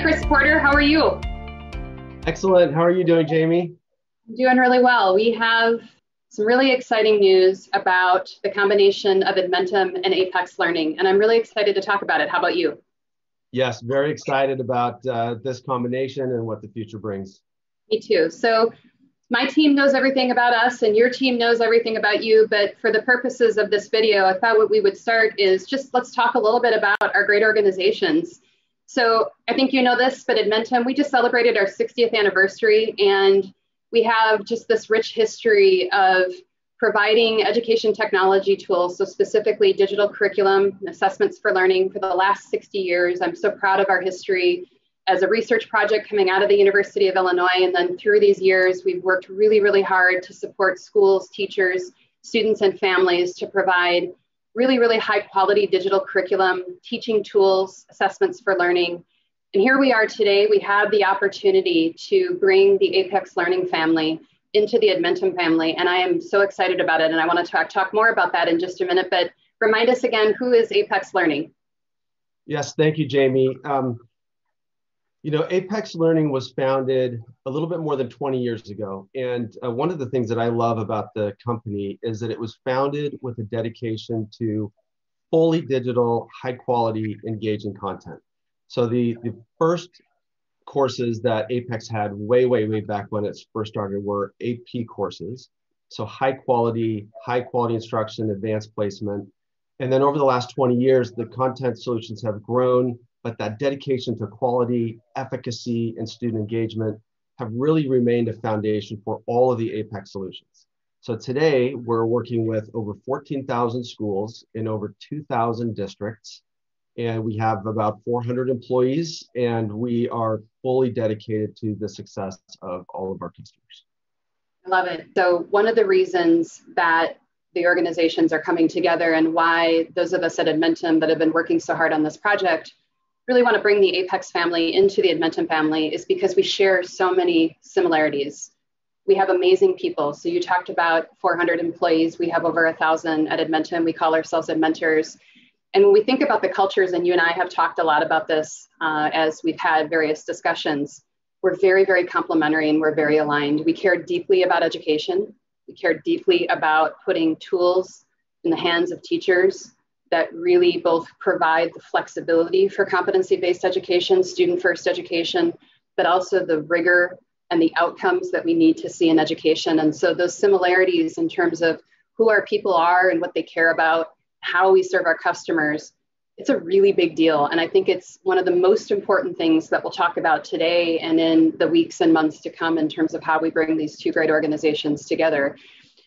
Chris Porter, how are you? Excellent. How are you doing, Jamie? I'm doing really well. We have some really exciting news about the combination of Edmentum and Apex Learning, and I'm really excited to talk about it. How about you? Yes, very excited about this combination and what the future brings. Me too. So my team knows everything about us and your team knows everything about you, but for the purposes of this video, I thought what we would start is just let's talk a little bit about our great organizations. So I think you know this, but Edmentum, we just celebrated our 60th anniversary, and we have just this rich history of providing education technology tools, so specifically digital curriculum and assessments for learning for the last 60 years. I'm so proud of our history as a research project coming out of the University of Illinois. And then through these years, we've worked really, really hard to support schools, teachers, students, and families to provide really, really high quality digital curriculum, teaching tools, assessments for learning. And here we are today. We have the opportunity to bring the Apex Learning family into the Edmentum family. And I am so excited about it. And I want to talk more about that in just a minute, but remind us again, who is Apex Learning? Yes, thank you, Jamie. Apex Learning was founded a little bit more than 20 years ago. And one of the things that I love about the company is that it was founded with a dedication to fully digital, high quality, engaging content. So the first courses that Apex had way back when it first started were AP courses. So high quality instruction, advanced placement. And then over the last 20 years, the content solutions have grown, but that dedication to quality, efficacy, and student engagement have really remained a foundation for all of the Apex solutions. So today we're working with over 14,000 schools in over 2,000 districts. And we have about 400 employees, and we are fully dedicated to the success of all of our customers. I love it. So one of the reasons that the organizations are coming together and why those of us at Edmentum that have been working so hard on this project really want to bring the Apex family into the Edmentum family is because we share so many similarities. We have amazing people. So you talked about 400 employees. We have over 1,000 at Edmentum. We call ourselves Edmentors. And when we think about the cultures, and you and I have talked a lot about this as we've had various discussions, we're very complementary and we're very aligned. We care deeply about education. We care deeply about putting tools in the hands of teachers that really both provide the flexibility for competency-based education, student-first education, but also the rigor and the outcomes that we need to see in education. And so those similarities in terms of who our people are and what they care about, how we serve our customers, it's a really big deal. And I think it's one of the most important things that we'll talk about today and in the weeks and months to come in terms of how we bring these two great organizations together.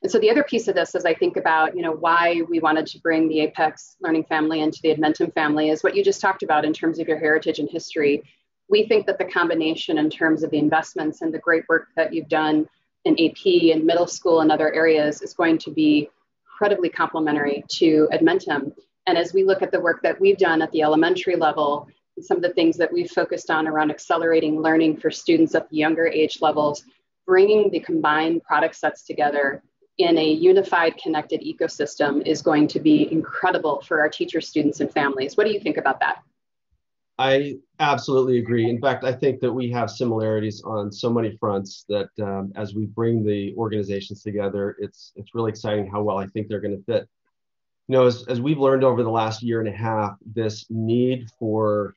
And so the other piece of this, as I think about, why we wanted to bring the Apex Learning family into the Edmentum family is what you just talked about in terms of your heritage and history. We think that the combination in terms of the investments and the great work that you've done in AP and middle school and other areas is going to be incredibly complementary to Edmentum. And as we look at the work that we've done at the elementary level, and some of the things that we've focused on around accelerating learning for students at the younger age levels, bringing the combined product sets together in a unified, connected ecosystem is going to be incredible for our teachers, students, and families. What do you think about that? I absolutely agree. In fact, I think that we have similarities on so many fronts that as we bring the organizations together, it's really exciting how well I think they're going to fit. As we've learned over the last year and a half, this need for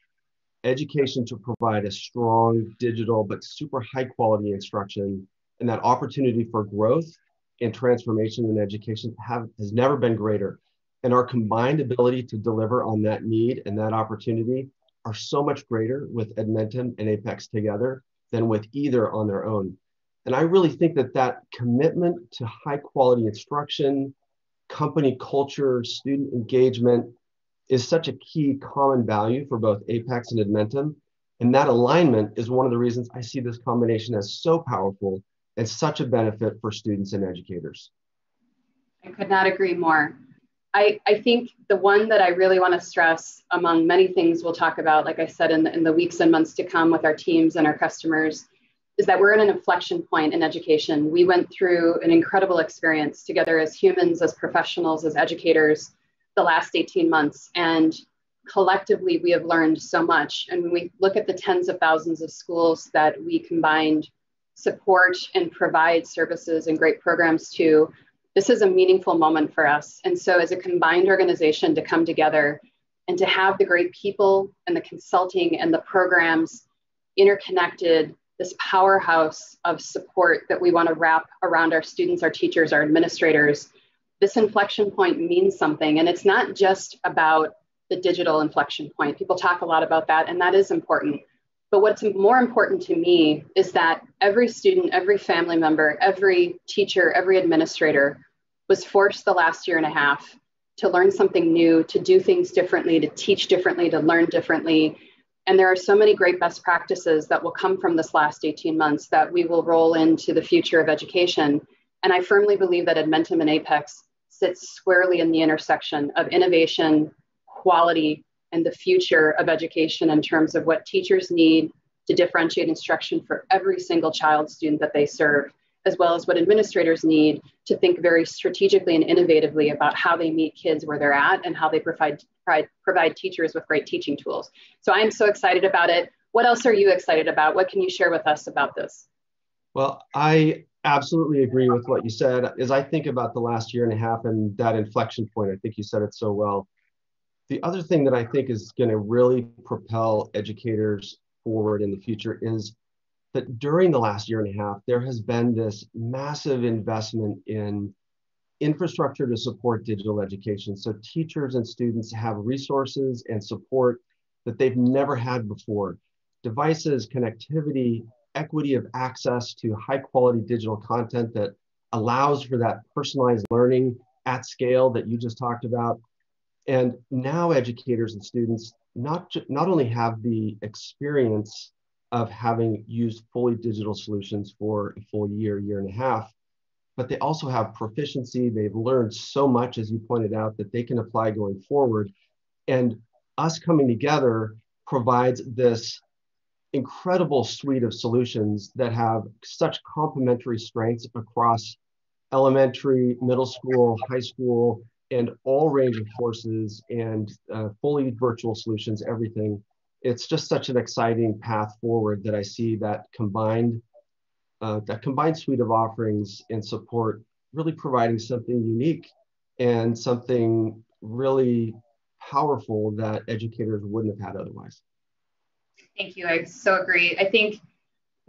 education to provide a strong digital but super high quality instruction and that opportunity for growth and transformation in education has never been greater. And our combined ability to deliver on that need and that opportunity are so much greater with Edmentum and Apex together than with either on their own. And I really think that commitment to high quality instruction, company culture, student engagement is such a key common value for both Apex and Edmentum. And that alignment is one of the reasons I see this combination as so powerful and such a benefit for students and educators. I could not agree more. I think the one that I really want to stress among many things we'll talk about, like I said, in the weeks and months to come with our teams and our customers, is that we're at an inflection point in education. We went through an incredible experience together as humans, as professionals, as educators, the last 18 months. And collectively, we have learned so much. And when we look at the tens of thousands of schools that we combined support and provide services and great programs to, this is a meaningful moment for us. And so as a combined organization to come together and to have the great people and the consulting and the programs interconnected, this powerhouse of support that we want to wrap around our students, our teachers, our administrators, this inflection point means something. And it's not just about the digital inflection point. People talk a lot about that, and that is important. But what's more important to me is that every student, every family member, every teacher, every administrator was forced the last year and a half to learn something new, to do things differently, to teach differently, to learn differently. And there are so many great best practices that will come from this last 18 months that we will roll into the future of education. And I firmly believe that Edmentum and Apex sits squarely in the intersection of innovation, quality, and the future of education in terms of what teachers need to differentiate instruction for every single child student that they serve, as well as what administrators need to think very strategically and innovatively about how they meet kids where they're at and how they provide teachers with great teaching tools. So I'm so excited about it. What else are you excited about? What can you share with us about this? Well, I absolutely agree with what you said. As I think about the last year and a half and that inflection point, I think you said it so well. The other thing that I think is going to really propel educators forward in the future is that during the last year and a half, there has been this massive investment in infrastructure to support digital education. So teachers and students have resources and support that they've never had before. Devices, connectivity, equity of access to high quality digital content that allows for that personalized learning at scale that you just talked about. And now educators and students not only have the experience of having used fully digital solutions for a full year, year and a half, but they also have proficiency. They've learned so much, as you pointed out, that they can apply going forward. And us coming together provides this incredible suite of solutions that have such complementary strengths across elementary, middle school, high school, and all range of courses and fully virtual solutions, everything. It's just such an exciting path forward that I see that combined suite of offerings and support really providing something unique and something really powerful that educators wouldn't have had otherwise. Thank you. I so agree. I think,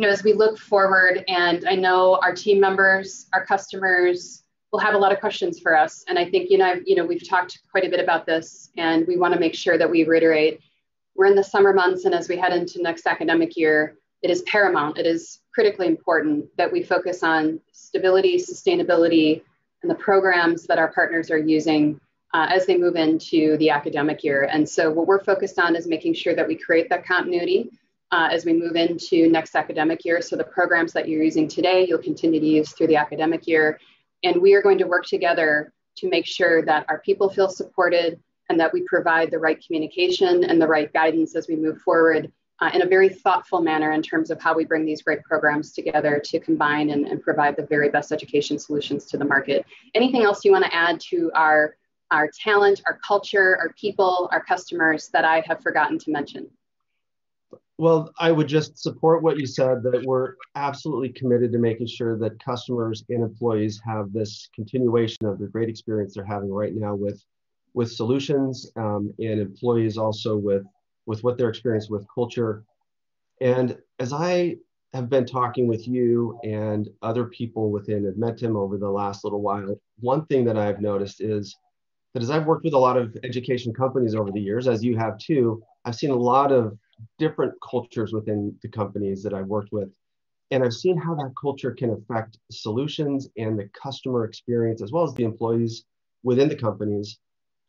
as we look forward, and I know our team members, our customers will have a lot of questions for us. And I think, we've talked quite a bit about this, and we want to make sure that we reiterate, we're in the summer months, and as we head into next academic year, it is paramount. It is critically important that we focus on stability, sustainability, and the programs that our partners are using as they move into the academic year. And so what we're focused on is making sure that we create that continuity as we move into next academic year. So the programs that you're using today, you'll continue to use through the academic year. And we are going to work together to make sure that our people feel supported and that we provide the right communication and the right guidance as we move forward in a very thoughtful manner in terms of how we bring these great programs together to combine and provide the very best education solutions to the market. Anything else you want to add to our talent, our culture, our people, our customers that I have forgotten to mention? Well, I would just support what you said, that we're absolutely committed to making sure that customers and employees have this continuation of the great experience they're having right now with solutions, and employees also with what they're experiencing with culture. And as I have been talking with you and other people within Edmentum over the last little while, one thing that I've noticed is that as I've worked with a lot of education companies over the years, as you have too, I've seen a lot of different cultures within the companies that I've worked with. And I've seen how that culture can affect solutions and the customer experience, as well as the employees within the companies.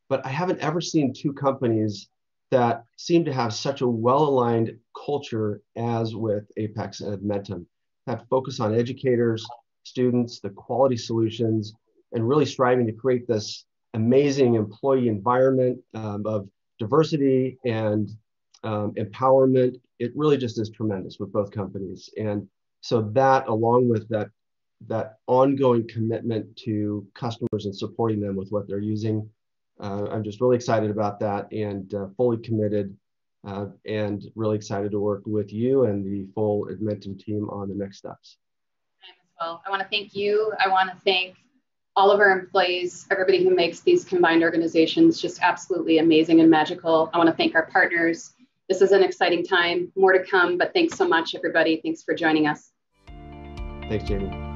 But I haven't ever seen two companies that seem to have such a well-aligned culture as with Apex and Edmentum, that focus on educators, students, the quality solutions, and really striving to create this amazing employee environment of diversity and empowerment. It really just is tremendous with both companies. And so that, along with that ongoing commitment to customers and supporting them with what they're using, I'm just really excited about that and fully committed and really excited to work with you and the full Edmentum team on the next steps. Well, I want to thank you. I want to thank all of our employees, everybody who makes these combined organizations just absolutely amazing and magical. I want to thank our partners. This is an exciting time, more to come, but thanks so much, everybody. Thanks for joining us. Thanks, Jamie.